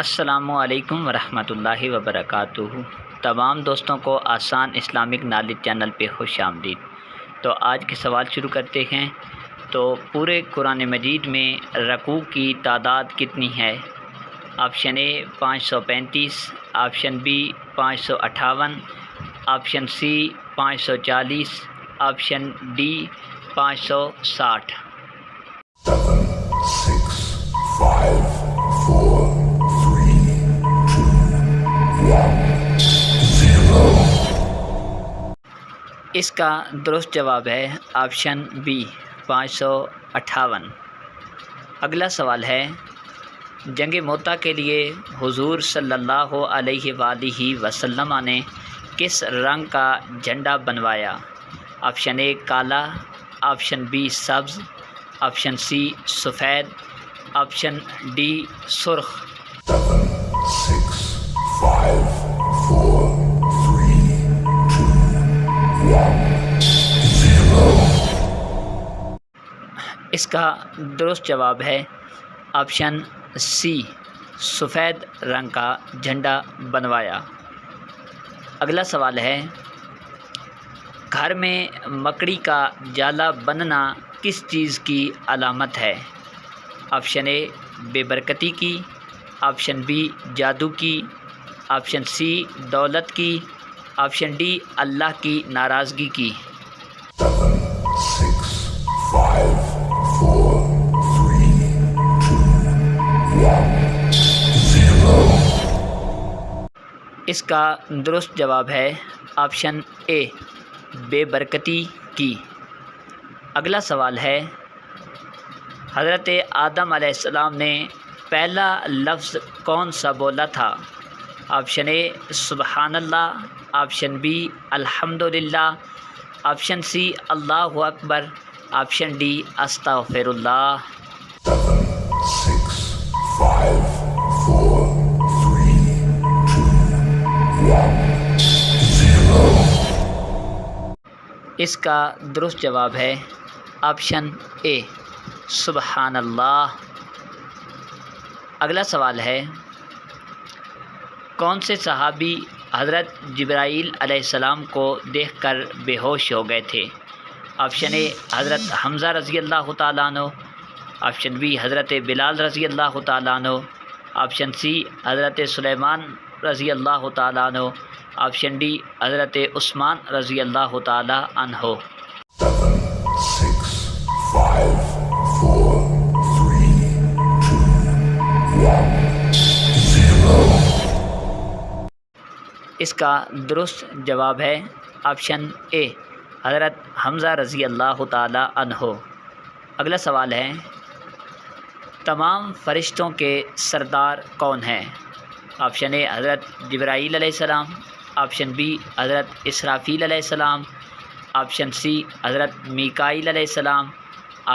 السلام علیکم ورحمۃ اللہ وبرکاتہ۔ تمام دوستوں کو آسان اسلامک نالج چینل پہ خوش آمدید۔ تو آج کے سوال شروع کرتے ہیں۔ تو پورے قرآن مجید میں رکوع کی تعداد کتنی ہے؟ Option A 535، option B 558، option C 540، option D 560۔ 7, 6, 5, 4, 3, 2, 1, 0۔ اس کا درست جواب ہے آپشن بی 558۔ اگلا سوال ہے، جنگ موتا کے لیے حضور صلی اللہ علیہ وآلہ وسلم نے کس رنگ کا جھنڈا بنوایا؟ آپشن اے کالا، آپشن بی سبز، آپشن سی سفید، آپشن ڈی سرخ۔ 7, 6, 5, 4, 3, 2, 1, 0۔ اس کا درست جواب ہے آپشن سی سفید رنگ کا جھنڈا بنوایا۔ اگلا سوال ہے، گھر میں مکڑی کا جالا بننا کس چیز کی علامت ہے؟ آپشن اے بے برکتی کی، آپشن بی جادو کی، آپشن سی دولت کی، آپشن ڈی اللہ کی ناراضگی کی۔ 7, 6, 5, 4, 3, 2, 1, 0۔ اس کا درست جواب ہے آپشن اے بے برکتی کی۔ اگلا سوال ہے، حضرت آدم علیہ السلام نے پہلا لفظ کون سا بولا تھا؟ آپشن اے سبحان اللہ، آپشن بی الحمدللہ، آپشن سی اللہ اکبر، آپشن ڈی استغفر اللہ۔ 7, 6, 5, 4, 3, 2, 1, 0۔ اس کا درست جواب ہے آپشن اے سبحان اللہ۔ اگلا سوال ہے، کون سے صحابی حضرت جبرائیل علیہ السلام کو دیکھ کر بے ہوش ہو گئے تھے؟ آپشن اے حضرت حمزہ رضی اللہ تعالیٰ عنہ، آپشن بی حضرت بلال رضی اللہ تعالیٰ عنہ، آپشن سی حضرت سلیمان رضی اللہ تعالیٰ عنہ، آپشن ڈی حضرت عثمان رضی اللہ تعالیٰ عنہ۔ 7, 6, 5, 4, 3, 2, 1, 0۔ اس کا درست جواب ہے آپشن اے حضرت حمزہ رضی اللہ تعالیٰ عنہ۔ اگلا سوال ہے، تمام فرشتوں کے سردار کون ہیں؟ آپشن اے حضرت جبرائیل علیہ السلام، آپشن بی حضرت اسرافیل علیہ السلام، آپشن سی حضرت میکائیل علیہ السلام،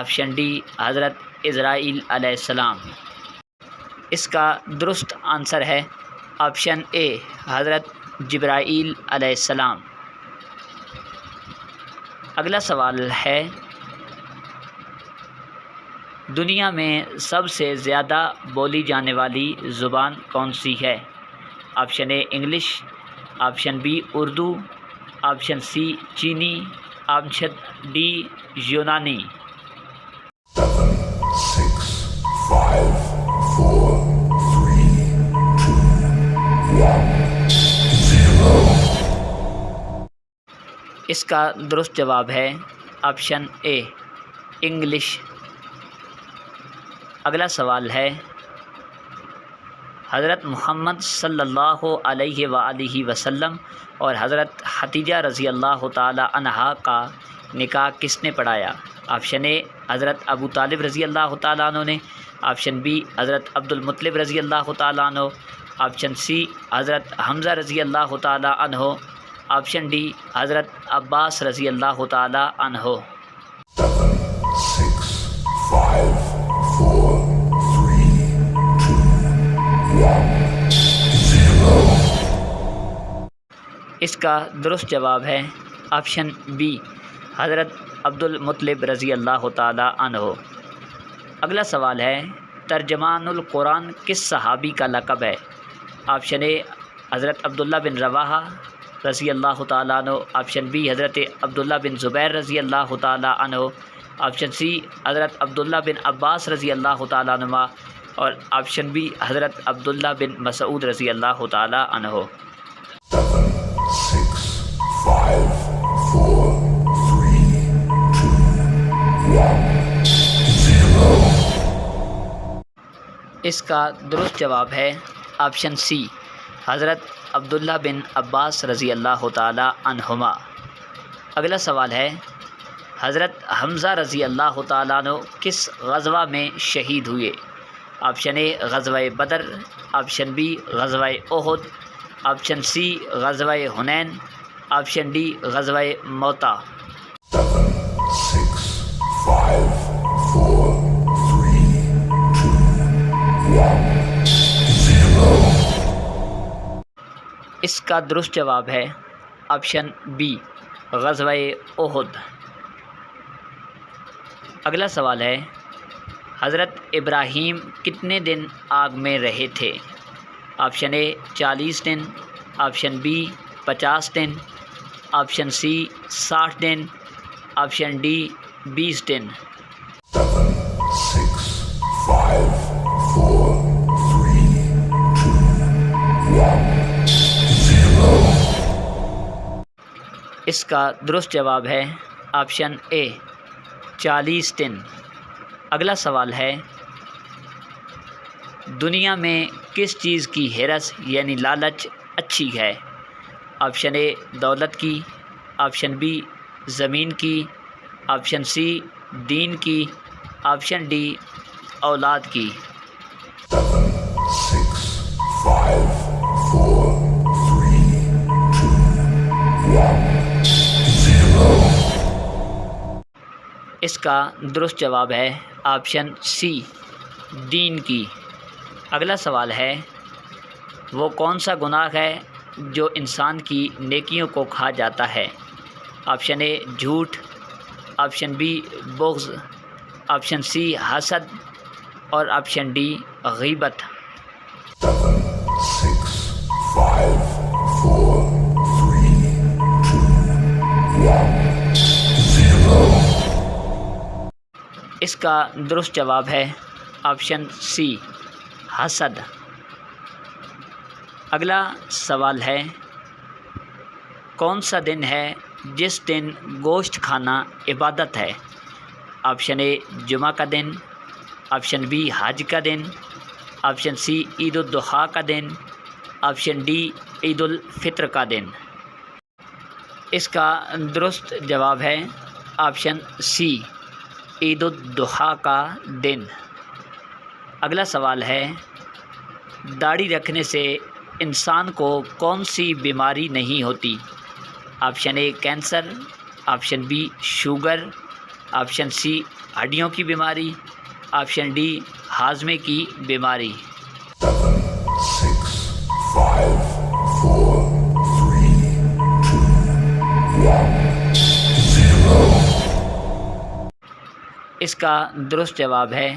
آپشن ڈی حضرت عزرائیل علیہ السلام۔ اس کا درست آنسر ہے آپشن اے حضرت جبرائیل علیہ السلام۔ اگلا سوال ہے، دنیا میں سب سے زیادہ بولی جانے والی زبان کون سی ہے؟ Option A English, option B Urdu, option C چینی، آپشن ڈی یونانی۔ 7, 6, 5, 4, 3, 2, 1, 0۔ اس کا درست جواب ہے آپشن اے انگلش۔ اگلا سوال ہے، حضرت محمد صلی اللہ علیہ وآلہ وسلم اور حضرت خدیجہ رضی اللہ تعالی عنہا کا نکاح کس نے پڑھایا؟ آپشن اے حضرت ابو طالب رضی اللہ تعالیٰ عنہ نے، آپشن بی حضرت عبد المطلب رضی اللہ تعالیٰ عنہ، آپشن سی حضرت حمزہ رضی اللہ تعالیٰ عنہ، آپشن ڈی حضرت عباس رضی اللہ تعالیٰ عنہ۔ 7, 6, 5, 4, 3, 2, 1, 0۔ اس کا درست جواب ہے آپشن بی حضرت عبد المطلب رضی اللہ تعالیٰ عنہ۔ اگلا سوال ہے، ترجمان القرآن کس صحابی کا لقب ہے؟ آپشن اے حضرت عبداللہ بن رواحہ رضی اللہ تعالیٰ عنہ، آپشن بی حضرت عبداللہ بن زبیر رضی اللہ تعالیٰ عنہ، آپشن سی حضرت عبداللہ بن عباس رضی اللہ تعالیٰ عنہ، اور آپشن بی حضرت عبداللہ بن مسعود رضی اللہ تعالیٰ عنہ۔ 7, 6, 5, 4, 3, 2, 1, 0. اس کا درست جواب ہے آپشن سی حضرت عبداللہ بن عباس رضی اللہ تعالیٰ عنہما۔ اگلا سوال ہے، حضرت حمزہ رضی اللہ تعالیٰ عنہ کس غزوہ میں شہید ہوئے؟ آپشن اے غزوہ بدر، آپشن بی غزوہ احد، آپشن سی غزوہ حنین، آپشن ڈی غزوہ موتا۔ 7, 6, 5, 4, 3, 2, 1, 0. اس کا درست جواب ہے آپشن بی غزوہ احد۔ اگلا سوال ہے، حضرت ابراہیم کتنے دن آگ میں رہے تھے؟ آپشن اے 40 دن، آپشن بی 50 دن، آپشن سی 60 دن، آپشن ڈی 20 دن۔ 7, 6, 5, 4, 3, 2, 1, 0. اس کا درست جواب ہے آپشن اے 40 دن۔ اگلا سوال ہے، دنیا میں کس چیز کی ہرس یعنی لالچ اچھی ہے؟ آپشن اے دولت کی، آپشن بی زمین کی، آپشن سی دین کی، آپشن ڈی اولاد کی۔ 7, 6, 5, 4, 3, 2, 1, 0. اس کا درست جواب ہے آپشن سی دین کی۔ اگلا سوال ہے، وہ کون سا گناہ ہے جو انسان کی نیکیوں کو کھا جاتا ہے؟ آپشن اے جھوٹ، آپشن بی بغض، آپشن سی حسد، اور آپشن ڈی غیبت۔ 7, 6, 5, 4, 3, 2, 1, 0. اس کا درست جواب ہے آپشن سی حسد۔ اگلا سوال ہے، کون سا دن ہے جس دن گوشت کھانا عبادت ہے؟ آپشن اے جمعہ کا دن، آپشن بی حج کا دن، آپشن سی عید الاضحیٰ کا دن، آپشن ڈی عید الفطر کا دن۔ اس کا درست جواب ہے آپشن سی عید الاضحیٰ کا دن۔ اگلا سوال ہے، داڑھی رکھنے سے انسان کو کون سی بیماری نہیں ہوتی؟ Option A cancer, option B sugar, option C ہڈیوں کی بیماری، آپشن ڈی ہاضمے کی بیماری۔ 7, 6, 5, 4, 3, 2, 1, 0. اس کا درست جواب ہے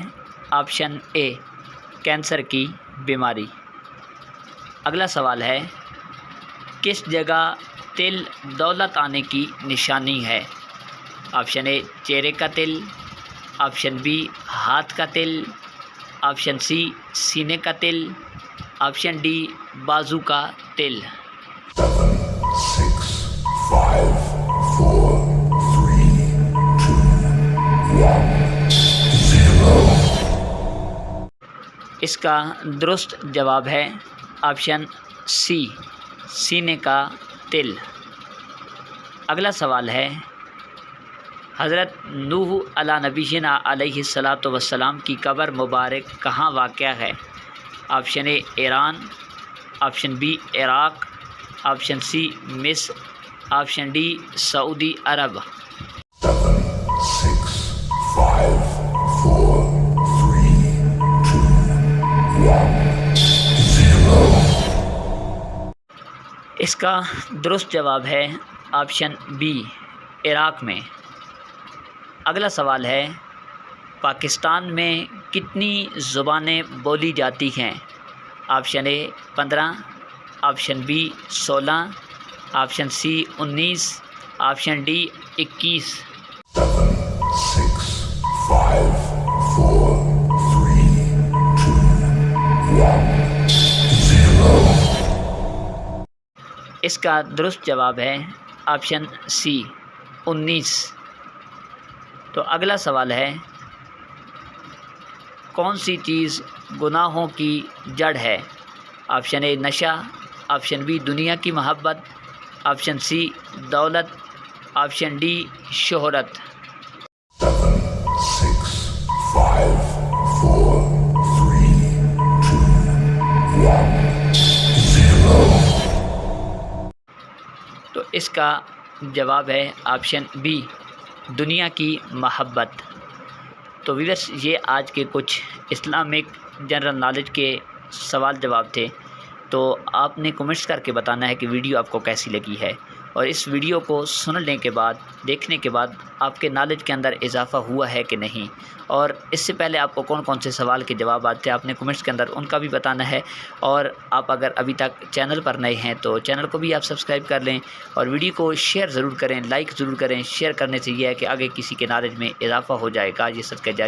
آپشن اے کینسر کی بیماری۔ اگلا سوال ہے، کس جگہ تل دولت آنے کی نشانی ہے؟ آپشن اے چہرے کا تل، آپشن بی ہاتھ کا تل، آپشن سی سینے کا تل، آپشن ڈی بازو کا تل۔ 7, 6, 5, 4, 3, 2, 1, 0. اس کا درست جواب ہے آپشن سی سینے کا تل۔ اگلا سوال ہے، حضرت نوح علیہ نبینا علیہ الصلاۃ والسلام کی قبر مبارک کہاں واقع ہے؟ Option A Iran, option B Iraq, option C مصر، آپشن ڈی سعودی عرب۔ 7, 6, 5, 4, 3, 2, 1, 0. اس کا درست جواب ہے آپشن بی عراق میں۔ اگلا سوال ہے، پاکستان میں کتنی زبانیں بولی جاتی ہیں؟ Option A 15، option B 16، option C 19، option D 21۔ 7, 6, 5, 4, 3, 2, 1, 0۔ اس کا درست جواب ہے آپشن سی 19۔ تو اگلا سوال ہے، کون سی چیز گناہوں کی جڑ ہے؟ آپشن اے نشہ، آپشن بی دنیا کی محبت، آپشن سی دولت، آپشن ڈی شہرت۔ 7, 6, 5, 4, 3, 2, 1, 0۔ تو اس کا جواب ہے آپشن بی دنیا کی محبت۔ تو ویورس، یہ آج کے کچھ اسلامک جنرل نالج کے سوال جواب تھے۔ تو آپ نے کمنٹس کر کے بتانا ہے کہ ویڈیو آپ کو کیسی لگی ہے، اور اس ویڈیو کو سننے کے بعد، دیکھنے کے بعد آپ کے نالج کے اندر اضافہ ہوا ہے کہ نہیں، اور اس سے پہلے آپ کو کون کون سے سوال کے جواب آتے ہیں آپ نے کمنٹس کے اندر ان کا بھی بتانا ہے۔ اور آپ اگر ابھی تک چینل پر نئے ہیں تو چینل کو بھی آپ سبسکرائب کر لیں، اور ویڈیو کو شیئر ضرور کریں، لائک ضرور کریں۔ شیئر کرنے سے یہ ہے کہ آگے کسی کے نالج میں اضافہ ہو جائے گا، یہ صدقہ جاری